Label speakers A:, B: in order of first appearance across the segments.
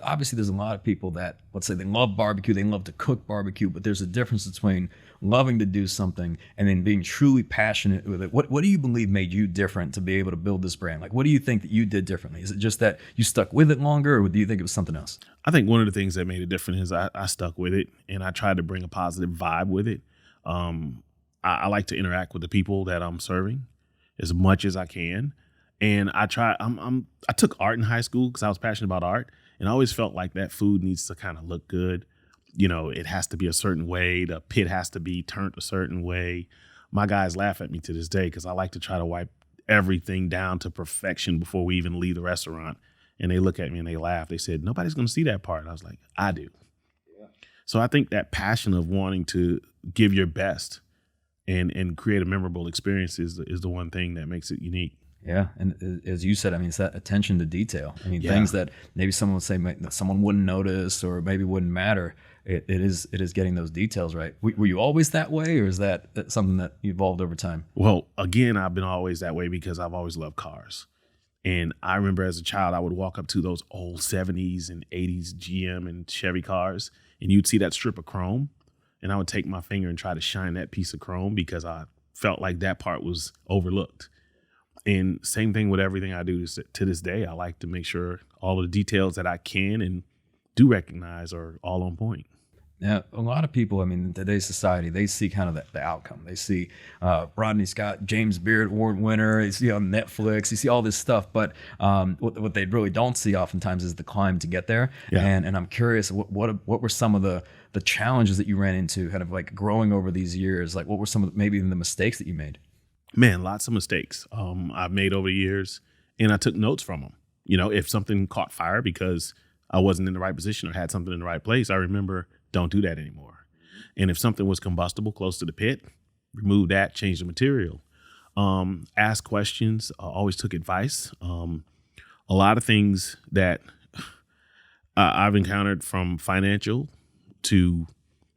A: obviously there's a lot of people that, let's say they love barbecue, they love to cook barbecue, but there's a difference between loving to do something and then being truly passionate with it. What do you believe made you different to be able to build this brand? Like, what do you think that you did differently? Is it just that you stuck with it longer, or do you think it was something else?
B: I think one of the things that made it different is I stuck with it, and I tried to bring a positive vibe with it. I like to interact with the people that I'm serving as much as I can. And I took art in high school because I was passionate about art, and I always felt like that food needs to kind of look good. You know, it has to be a certain way. The pit has to be turned a certain way. My guys laugh at me to this day because I like to try to wipe everything down to perfection before we even leave the restaurant. And they look at me and they laugh. They said, nobody's going to see that part. And I was like, I do. Yeah. So I think that passion of wanting to give your best and create a memorable experience is the one thing that makes it unique.
A: Yeah, and as you said, I mean, it's that attention to detail. I mean, things that maybe someone would say that someone wouldn't notice or maybe wouldn't matter. It is getting those details right. Were you always that way, or is that something that evolved over time?
B: Well, again, I've been always that way because I've always loved cars. And I remember as a child, I would walk up to those old 70s and 80s GM and Chevy cars, and you'd see that strip of chrome, and I would take my finger and try to shine that piece of chrome because I felt like that part was overlooked. And same thing with everything I do to this day. I like to make sure all of the details that I can and do recognize are all on point.
A: Yeah, a lot of people, I mean, in today's society, they see kind of the outcome. They see Rodney Scott, James Beard Award winner. You see on Netflix, you see all this stuff. But what they really don't see oftentimes is the climb to get there. Yeah. And I'm curious, what were some of the challenges that you ran into kind of like growing over these years? Like what were some of maybe even the mistakes that you made?
B: Man, lots of mistakes I've made over the years, and I took notes from them. You know, if something caught fire because I wasn't in the right position or had something in the right place, I remember, don't do that anymore. And if something was combustible close to the pit, remove that, change the material. Ask questions, always took advice. A lot of things that I've encountered, from financial to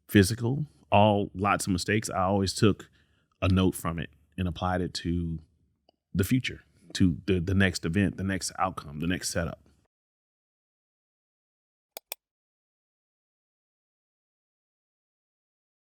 B: physical, lots of mistakes. I always took a note from it and applied it to the future, to the next event, the next outcome, the next setup.